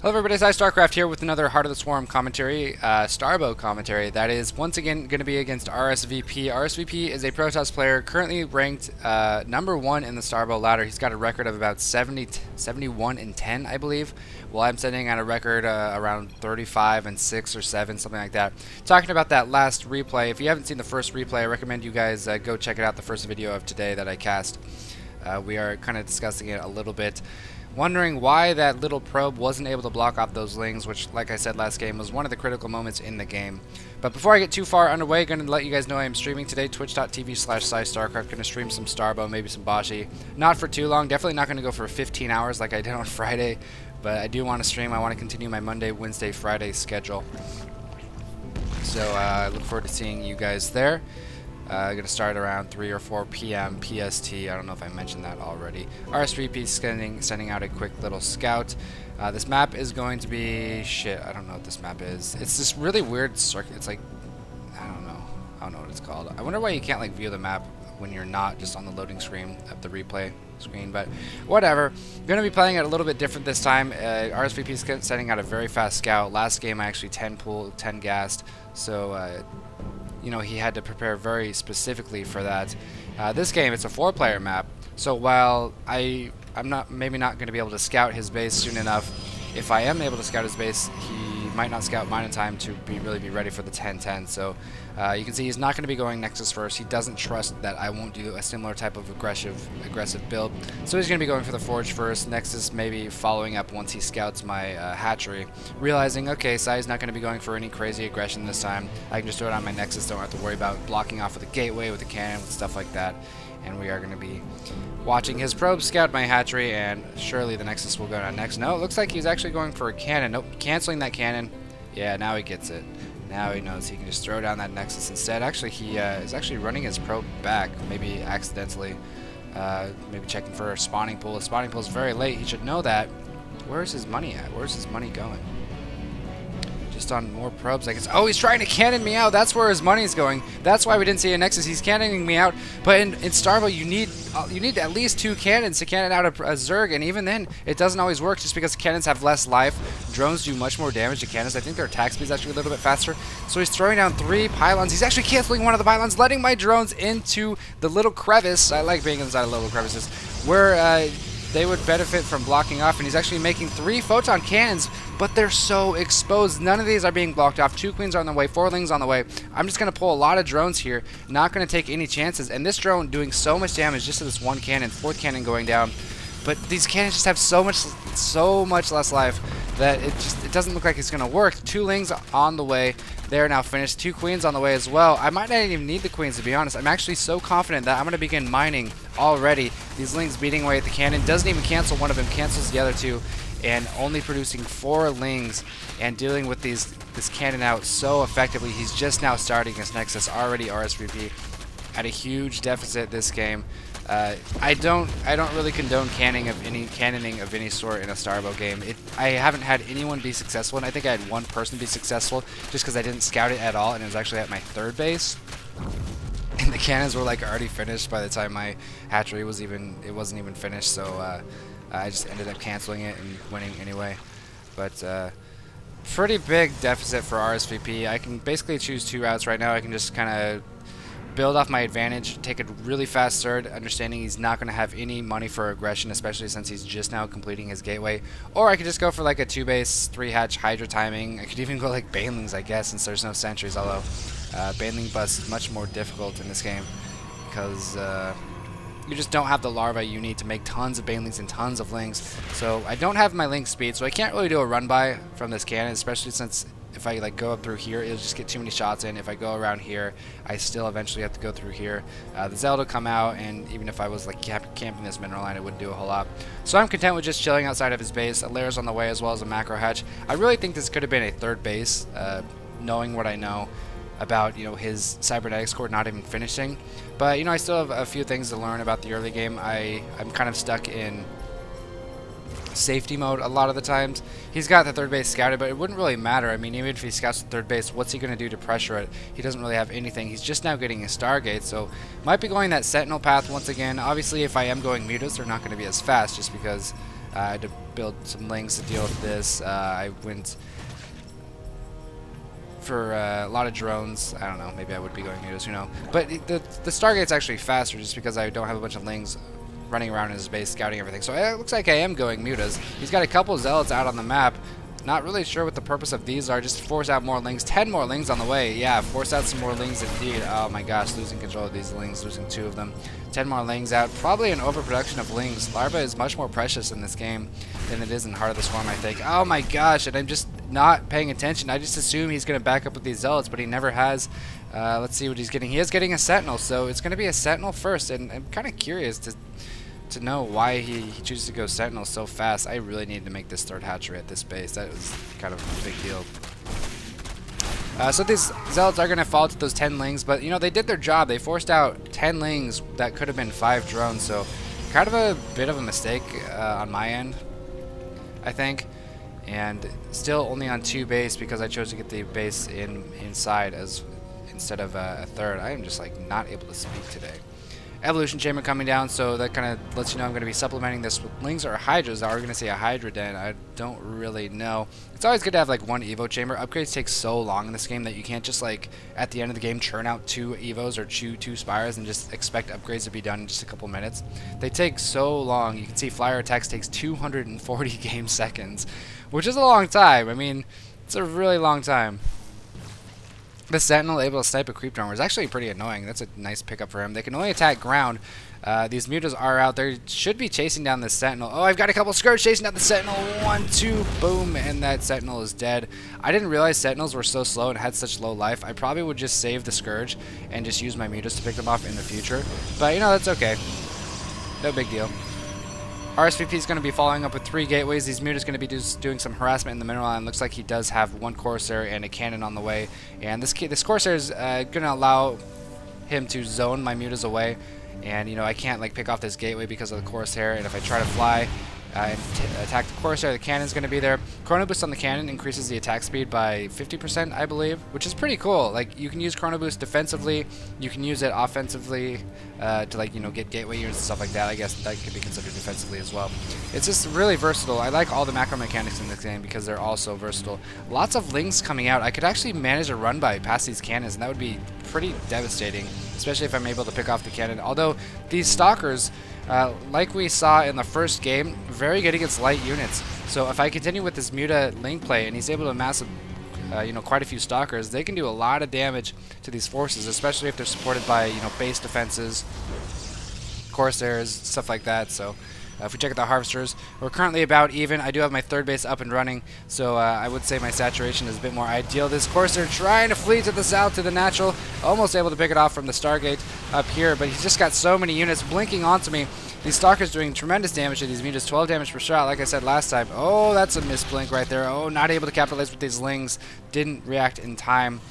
Hello everybody, it's PsyStarcraft here with another Heart of the Swarm commentary, STARBOW commentary. That is once again going to be against rsvp. rsvp is a Protoss player currently ranked #1 in the STARBOW ladder. He's got a record of about 71 and 10, I believe, while I'm sitting at a record around 35 and 6 or 7, something like that. Talking about that last replay, if you haven't seen the first replay, I recommend you guys go check it out, the first video of today that I cast. We are kind of discussing it a little bit. Wondering why that little probe wasn't able to block off those lings, which, like I said last game, was one of the critical moments in the game. But before I get too far underway, going to let you guys know I am streaming today, twitch.tv/PsyStarcraft. Going to stream some STARBOW, maybe some Bashi. Not for too long, definitely not going to go for 15 hours like I did on Friday, but I do want to stream. I want to continue my Monday, Wednesday, Friday schedule. So I look forward to seeing you guys there. Going to start around 3 or 4 p.m. PST. I don't know if I mentioned that already. rsvp sending out a quick little scout. This map is going to be shit. I don't know what this map is. It's this really weird circuit. It's like I don't know what it's called. I wonder why you can't like view the map when you're not just on the loading screen of the replay screen, but whatever. Going to be playing it a little bit different this time. rsvp is sending out a very fast scout. Last game I actually 10 gassed, so you know, he had to prepare very specifically for that. This game, it's a 4-player map, so while I'm maybe not going to be able to scout his base soon enough, if I am able to scout his base, he might not scout mine in time to really be ready for the 10-10. So you can see he's not going to be going Nexus first. He doesn't trust that I won't do a similar type of aggressive build. So he's going to be going for the Forge first. Nexus maybe following up once he scouts my hatchery, realizing, okay, Psy's not going to be going for any crazy aggression this time. I can just throw it on my Nexus. Don't have to worry about blocking off with a gateway, with a cannon, with stuff like that. And we are going to be watching his probe scout my hatchery, and surely the Nexus will go down next. No, it looks like he's actually going for a cannon. Nope, canceling that cannon. Yeah, now he gets it. Now he knows he can just throw down that Nexus instead. Actually, he is actually running his probe back, maybe accidentally. Maybe checking for a spawning pool. The spawning pool is very late. He should know that. Where's his money at? Where's his money going? Just on more probes, I guess. Oh, he's trying to cannon me out. That's where his money's going. That's why we didn't see a Nexus. He's cannoning me out. But in STARBOW, you need at least 2 cannons to cannon out a Zerg, and even then, it doesn't always work just because cannons have less life. Drones do much more damage to cannons. I think their attack speed is actually a little bit faster. So he's throwing down 3 pylons. He's actually canceling one of the pylons, letting my drones into the little crevice. I like being inside of little crevices where they would benefit from blocking off, and he's actually making 3 photon cannons, but they're so exposed. None of these are being blocked off. 2 queens are on the way, 4 lings on the way. I'm just going to pull a lot of drones here, not going to take any chances, and this drone doing so much damage just to this 1 cannon, 4th cannon going down. But these cannons just have so much less life that it doesn't look like it's going to work. 2 lings on the way. They're now finished. 2 queens on the way as well. I might not even need the queens, to be honest. I'm actually so confident that I'm going to begin mining already. These lings beating away at the cannon. Doesn't even cancel one of them. Cancels the other 2. And only producing 4 lings and dealing with this cannon out so effectively. He's just now starting his Nexus. Already rsvp at a huge deficit this game. I don't really condone cannoning of any sort in a STARBOW game. I haven't had anyone be successful, and I think I had 1 person be successful just because I didn't scout it at all, and it was actually at my 3rd base. And the cannons were like already finished by the time my hatchery wasn't even finished, so I just ended up canceling it and winning anyway. But pretty big deficit for rsvp. I can basically choose 2 routes right now. I can just kind of build off my advantage, take a really fast surge, understanding he's not going to have any money for aggression, especially since he's just now completing his gateway. Or I could just go for like a 2-base, 3-hatch Hydra timing. I could even go like Banelings, I guess, since there's no sentries, although Baneling bust is much more difficult in this game because you just don't have the larvae you need to make tons of Banelings and tons of lings. So I don't have my link speed, so I can't really do a run by from this cannon, especially since if I like go up through here, it'll just get too many shots in. If I go around here, I still eventually have to go through here. The Zelda come out, and even if I was like camping this mineral line, it wouldn't do a whole lot. So I'm content with just chilling outside of his base. A Lair's on the way as well as a macro hatch. I really think this could have been a 3rd base, knowing what I know about, you know, his cybernetics core not even finishing. But you know, I still have a few things to learn about the early game. I'm kind of stuck in safety mode a lot of the times. He's got the third base scouted, but it wouldn't really matter. I mean, even if he scouts the third base, what's he going to do to pressure it? He doesn't really have anything. He's just now getting a Stargate, so might be going that Sentinel path once again. Obviously, if I am going Mutas, they're not going to be as fast just because I had to build some links to deal with this. I went for a lot of drones. I don't know, maybe I would be going mutas, who knows. But the Stargate's actually faster just because I don't have a bunch of lings running around in his base scouting everything. So it looks like I am going mutas. He's got a couple zealots out on the map. Not really sure what the purpose of these are. Just force out more lings. 10 more lings on the way. Yeah, force out some more lings indeed. Oh my gosh, losing control of these lings, losing 2 of them. 10 more lings out. Probably an overproduction of lings. Larva is much more precious in this game than it is in Heart of the Swarm, I think. Oh my gosh, and I'm just not paying attention. I just assume he's going to back up with these zealots, but he never has. Let's see what he's getting. He is getting a sentinel, so it's going to be a sentinel first, and I'm kind of curious to know why he chooses to go sentinel so fast. I really needed to make this 3rd hatchery at this base. That was kind of a big deal. So these zealots are going to fall to those 10 lings, but you know, they did their job. They forced out 10 lings that could have been 5 drones, so kind of a bit of a mistake on my end, I think. And still only on 2 base because I chose to get the base inside instead of a 3rd. I am just like not able to speak today. Evolution chamber coming down, so that kind of lets you know I'm going to be supplementing this with lings or hydras. Are we going to say a hydra den? I don't really know. It's always good to have like 1 evo chamber. Upgrades take so long in this game that you can't just like at the end of the game churn out 2 evos or 2 spires and just expect upgrades to be done in just a couple minutes. They take so long. You can see flyer attacks takes 240 game seconds, which is a long time. I mean, it's a really long time. The Sentinel able to snipe a creep drummer is actually pretty annoying. That's a nice pickup for him. They can only attack ground. These mutas are out there. Should be chasing down the Sentinel. Oh, I've got a couple Scourge chasing down the Sentinel. 1, 2, boom, and that Sentinel is dead. I didn't realize Sentinels were so slow and had such low life. I probably would just save the Scourge and just use my mutas to pick them off in the future. But, you know, that's okay. No big deal. RSVP is going to be following up with 3 gateways. These mutas going to be doing some harassment in the mineral line. Looks like he does have 1 Corsair and a cannon on the way. And this Corsair is going to allow him to zone my mutas away. And, you know, I can't, like, pick off this gateway because of the Corsair. And if I try to fly and attack the Corsair, the cannon's going to be there. Chrono Boost on the cannon increases the attack speed by 50%, I believe, which is pretty cool. Like, you can use Chrono Boost defensively. You can use it offensively to, like, you know, get gateway units and stuff like that. I guess that could be considered defensively as well. It's just really versatile. I like all the macro mechanics in this game because they're all so versatile. Lots of lings coming out. I could actually manage a run by past these cannons, and that would be pretty devastating, especially if I'm able to pick off the cannon. Although these stalkers, like we saw in the first game, very good against light units. So if I continue with this muta ling play and he's able to amass you know, quite a few stalkers, they can do a lot of damage to these forces, especially if they're supported by, you know, base defenses, Corsairs, stuff like that. So if we check out the harvesters, we're currently about even. I do have my 3rd base up and running, so I would say my saturation is a bit more ideal. This Corsair trying to flee to the south to the natural, almost able to pick it off from the Stargate up here, but he's just got so many units blinking onto me. These Stalkers doing tremendous damage to these mutas, 12 damage per shot, like I said last time. Oh, that's a misblink right there. Oh, not able to capitalize with these lings. Didn't react in time.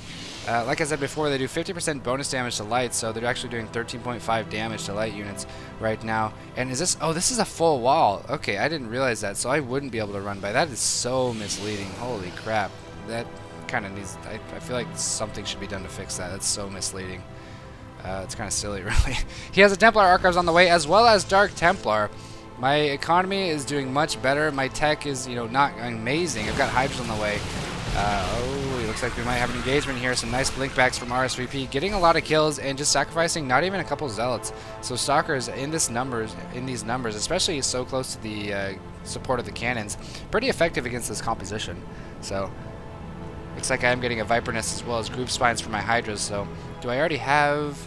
Like I said before, they do 50% bonus damage to light, so they're actually doing 13.5 damage to light units right now. And is this... Oh, this is a full wall. Okay, I didn't realize that, so I wouldn't be able to run by. That is so misleading. Holy crap. That kind of needs... I feel like something should be done to fix that. That's so misleading. It's kind of silly, really. He has a Templar Archives on the way, as well as Dark Templar. My economy is doing much better. My tech is, you know, not amazing. I've got Hydras on the way. Oh, it looks like we might have an engagement here. Some nice blinkbacks from RSVP, getting a lot of kills and just sacrificing not even a couple zealots. So stalkers in these numbers, especially so close to the support of the cannons, pretty effective against this composition. So looks like I am getting a Viper Nest as well as group spines for my Hydras. So do I already have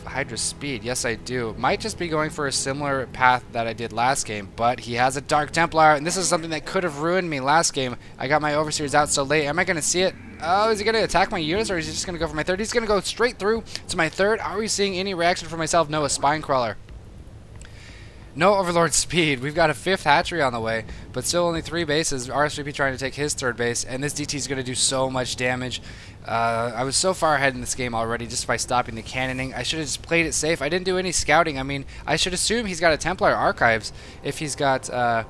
Hydra speed? Yes, I do. Might just be going for a similar path that I did last game, but he has a Dark Templar, and this is something that could have ruined me last game. I got my Overseers out so late. Am I going to see it? Oh, is he going to attack my units, or is he just going to go for my 3rd? He's going to go straight through to my 3rd. Are we seeing any reaction from myself? No, a Spine Crawler. No Overlord speed. We've got a 5th hatchery on the way, but still only 3 bases. RSVP trying to take his 3rd base, and this DT is going to do so much damage. I was so far ahead in this game already just by stopping the cannoning. I should have just played it safe. I didn't do any scouting. I mean, I should assume he's got a Templar Archives if he's got the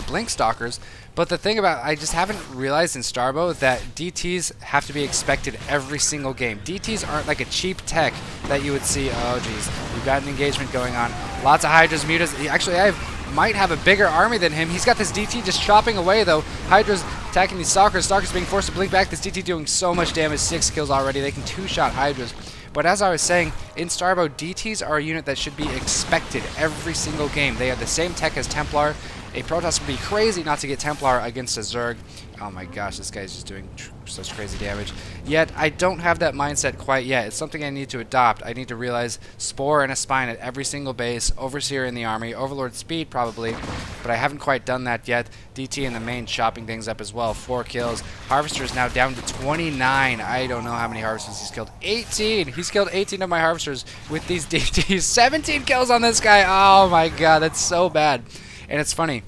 Blink Stalkers. But the thing about, I just haven't realized in STARBOW that DTs have to be expected every single game. DTs aren't like a cheap tech that you would see, oh geez, we We've got an engagement going on. Lots of Hydras, Mutas. Actually, I might have a bigger army than him. He's got this DT just chopping away, though. Hydras attacking these Stalkers. Stalkers being forced to blink back. This DT doing so much damage. 6 kills already. They can two-shot Hydras. But as I was saying, in Starbow, DTs are a unit that should be expected every single game. They have the same tech as Templar. A Protoss would be crazy not to get Templar against a Zerg. Oh my gosh, this guy's just doing such crazy damage. Yet, I don't have that mindset quite yet. It's something I need to adopt. I need to realize Spore and a Spine at every single base, Overseer in the army, Overlord Speed probably, but I haven't quite done that yet. DT in the main chopping things up as well. 4 kills. Harvester is now down to 29. I don't know how many Harvesters he's killed. 18! He's killed 18 of my Harvesters with these DTs. 17 kills on this guy! Oh my god, that's so bad. And it's funny.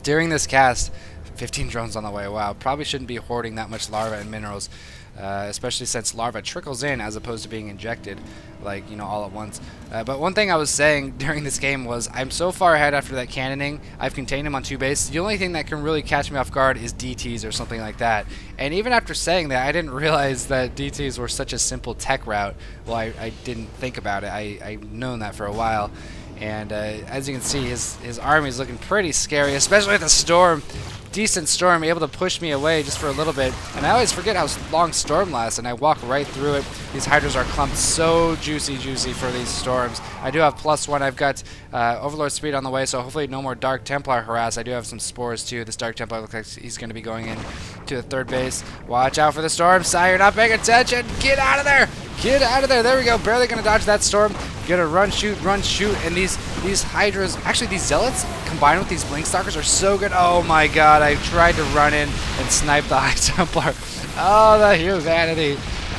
During this cast, 15 drones on the way. Wow, probably shouldn't be hoarding that much larva and minerals, especially since larva trickles in as opposed to being injected, like, you know, all at once. But one thing I was saying during this game was I'm so far ahead after that cannoning. I've contained him on 2 bases. The only thing that can really catch me off guard is DTs or something like that. And even after saying that, I didn't realize that DTs were such a simple tech route. Well, I didn't think about it. I've known that for a while. And as you can see, his army is looking pretty scary, especially with the storm. Decent storm, able to push me away just for a little bit. And I always forget how long storm lasts, and I walk right through it. These Hydras are clumped so juicy for these storms. I do have +1. I've got Overlord Speed on the way, so hopefully no more Dark Templar harass. I do have some spores too. This Dark Templar looks like he's going to be going in to the 3rd base. Watch out for the storm. Sai, you're not paying attention. Get out of there. Get out of there. There we go. Barely going to dodge that storm. Gonna run, shoot, and these Hydras, actually these Zealots combined with these Blink Stalkers are so good. Oh my god, I tried to run in and snipe the High Templar. Oh, the humanity.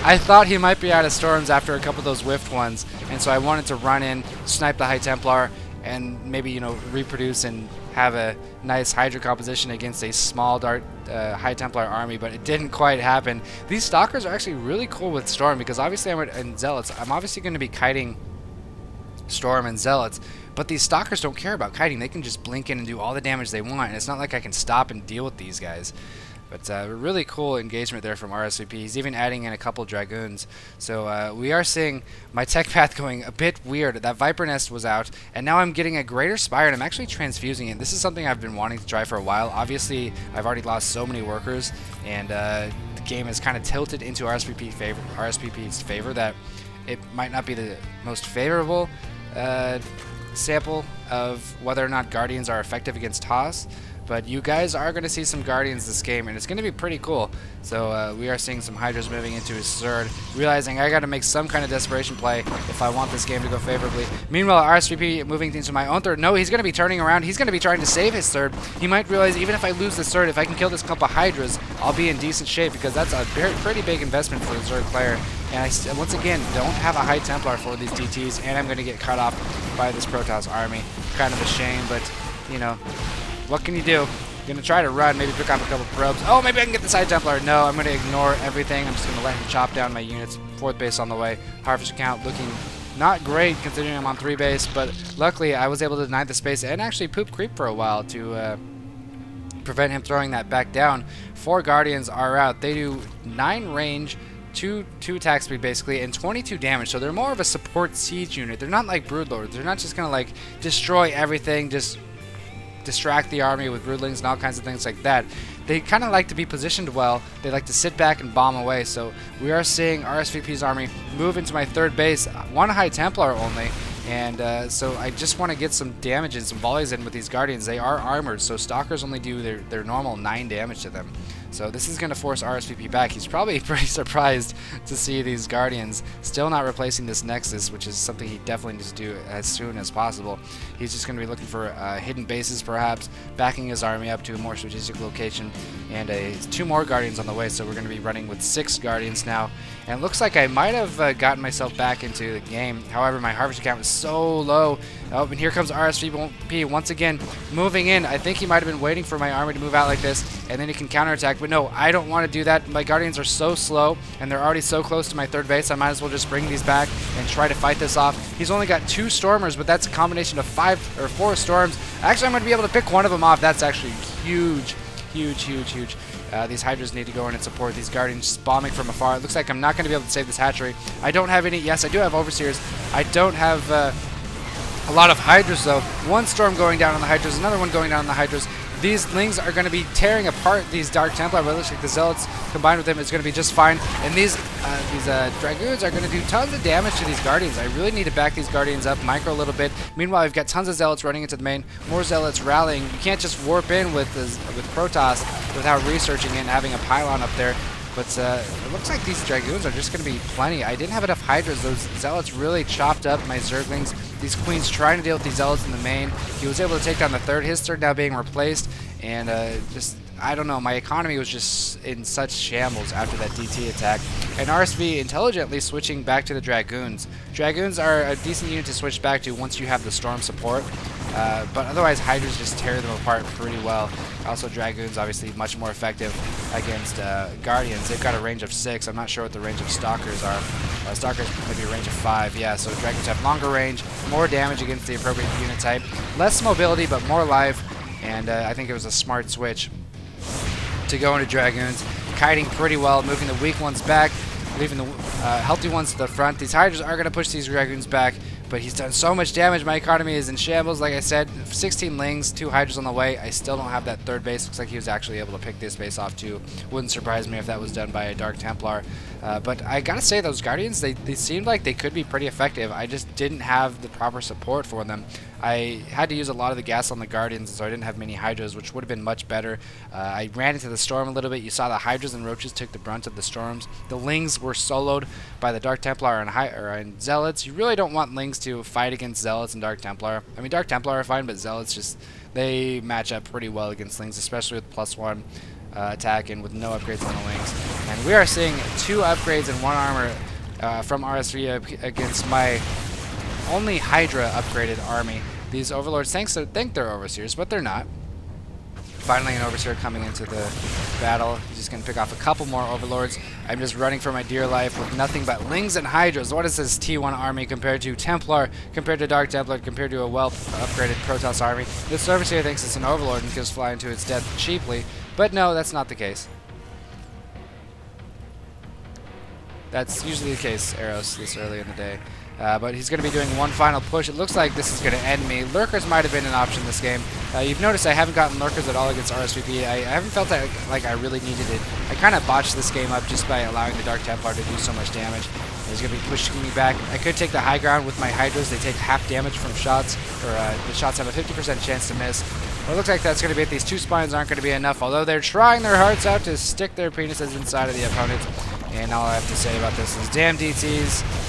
I thought he might be out of storms after a couple of those whiffed ones, and so I wanted to run in, snipe the High Templar, and maybe, you know, reproduce and have a nice Hydra composition against a small High Templar army, but it didn't quite happen. These Stalkers are actually really cool with Storm, because obviously in Zealots, I'm obviously going to be kiting Storm and Zealots, but these Stalkers don't care about kiting. They can just blink in and do all the damage they want, and it's not like I can stop and deal with these guys. But really cool engagement there from rsvp. He's even adding in a couple Dragoons. So we are seeing my tech path going a bit weird. That Viper Nest was out, and now I'm getting a Greater Spire, and I'm actually transfusing it. This is something I've been wanting to try for a while. Obviously, I've already lost so many workers, and the game is kind of tilted into RSVP's favor that it might not be the most favorable sample of whether or not Guardians are effective against Toss, but you guys are going to see some Guardians this game, and it's going to be pretty cool. So we are seeing some Hydras moving into his Zerd, realizing I got to make some kind of desperation play if I want this game to go favorably. Meanwhile, RSVP moving into my own third. No, he's going to be turning around. He's going to be trying to save his Zerd. He might realize even if I lose the Zerd, if I can kill this clump of Hydras, I'll be in decent shape, because that's a pretty big investment for the Zerd player. And I, once again, don't have a High Templar for these DTs, and I'm going to get cut off by this Protoss army. Kind of a shame, but, you know, what can you do? I'm going to try to run, maybe pick up a couple probes. Oh, maybe I can get this High Templar. No, I'm going to ignore everything. I'm just going to let him chop down my units. 4th base on the way. Harvester count looking not great considering I'm on 3 base, but luckily I was able to deny the space and actually poop creep for a while to prevent him throwing that back down. 4 Guardians are out. They do 9 range, 2 attack speed basically, and 22 damage, so they're more of a support siege unit. They're not like Broodlords. They're not just gonna like destroy everything, just distract the army with broodlings and all kinds of things like that. They kind of like to be positioned well. They like to sit back and bomb away, so we are seeing RSVP's army move into my 3rd base. 1 High Templar only, and so I just want to get some damage and some volleys in with these Guardians. They are armored, so Stalkers only do their normal 9 damage to them. So this is going to force RSVP back. He's probably pretty surprised to see these Guardians still not replacing this Nexus, which is something he definitely needs to do as soon as possible. He's just going to be looking for hidden bases, perhaps, backing his army up to a more strategic location, and 2 more Guardians on the way, so we're going to be running with 6 Guardians now. And it looks like I might have gotten myself back into the game. However, my Harvester count was so low. Oh, and here comes RSVP once again moving in. I think he might have been waiting for my army to move out like this, and then he can counterattack. But no, I don't want to do that. My Guardians are so slow, and they're already so close to my 3rd base. I might as well just bring these back and try to fight this off. He's only got 2 Stormers, but that's a combination of 5 or 4 Storms. Actually, I'm going to be able to pick one of them off. That's actually huge. Huge, huge, huge. These Hydras need to go in and support these Guardians just bombing from afar. It looks like I'm not going to be able to save this hatchery. I don't have any. Yes, I do have Overseers. I don't have a lot of Hydras, though. One Storm going down on the Hydras, another one going down on the Hydras. These Lings are going to be tearing apart these Dark Templar, but it looks like the Zealots combined with them is going to be just fine. And these Dragoons are going to do tons of damage to these Guardians. I really need to back these Guardians up, micro a little bit. Meanwhile, we've got tons of Zealots running into the main, more Zealots rallying. You can't just warp in with Protoss without researching it and having a pylon up there. But it looks like these Dragoons are just going to be plenty. I didn't have enough Hydras. Those Zealots really chopped up my Zerglings. These Queens trying to deal with these Zealots in the main. He was able to take down the third. His third now being replaced. And just, I don't know, my economy was just in such shambles after that DT attack. And RSV intelligently switching back to the Dragoons. Dragoons are a decent unit to switch back to once you have the Storm support. But otherwise, Hydras just tear them apart pretty well. Also, Dragoons obviously much more effective against Guardians. They've got a range of 6. I'm not sure what the range of Stalkers are. Stalkers maybe a range of 5. Yeah, so Dragoons have longer range, more damage against the appropriate unit type, less mobility but more life. And I think it was a smart switch to go into Dragoons, kiting pretty well, moving the weak ones back, leaving the healthy ones to the front. These Hydras are going to push these Dragoons back, but he's done so much damage. My economy is in shambles. Like I said, 16 Lings, 2 Hydras on the way. I still don't have that third base. Looks like he was actually able to pick this base off too. Wouldn't surprise me if that was done by a Dark Templar. But I gotta say, those Guardians, they seemed like they could be pretty effective. I just didn't have the proper support for them. I had to use a lot of the gas on the Guardians, so I didn't have many Hydras, which would have been much better. I ran into the Storm a little bit. You saw the Hydras and Roaches took the brunt of the Storms. The Lings were soloed by the Dark Templar and Zealots. You really don't want Lings to fight against Zealots and Dark Templar. I mean, Dark Templar are fine, but Zealots just, they match up pretty well against Lings, especially with +1 attack and with no upgrades on the Lings. And we are seeing 2 upgrades and 1 armor from RSV against my only Hydra upgraded army. These Overlords think they're Overseers, but they're not. Finally, an Overseer coming into the battle. He's just going to pick off a couple more Overlords. I'm just running for my dear life with nothing but Lings and Hydras. What is this T1 army compared to Templar, compared to Dark Templar, compared to a well-upgraded Protoss army? This Overseer thinks it's an Overlord and goes flying to its death cheaply. But no, that's not the case. That's usually the case, Eros, this early in the day. But he's going to be doing one final push. It looks like this is going to end me. Lurkers might have been an option this game. You've noticed I haven't gotten Lurkers at all against RSVP. I haven't felt like I really needed it. I kind of botched this game up just by allowing the Dark Templar to do so much damage. He's going to be pushing me back. I could take the high ground with my Hydras. They take half damage from shots, or the shots have a 50% chance to miss. Well, it looks like that's going to be it. These 2 spines aren't going to be enough, although they're trying their hearts out to stick their penises inside of the opponent. And all I have to say about this is damn DTs.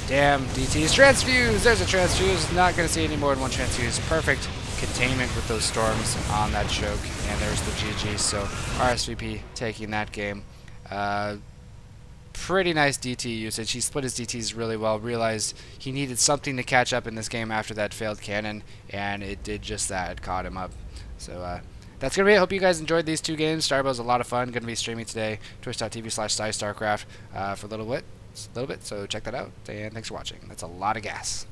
Damn DTs. Transfuse! There's a transfuse. Not going to see any more than 1 transfuse. Perfect containment with those Storms on that choke. And there's the GG. So RSVP taking that game. Pretty nice DT usage. He split his DTs really well. Realized he needed something to catch up in this game after that failed cannon. And it did just that. It caught him up. So that's going to be it. Hope you guys enjoyed these 2 games. Starbow's a lot of fun. Going to be streaming today. Twitch.tv/PsyStarcraft for a little bit. So check that out, and thanks for watching. That's a lot of gas.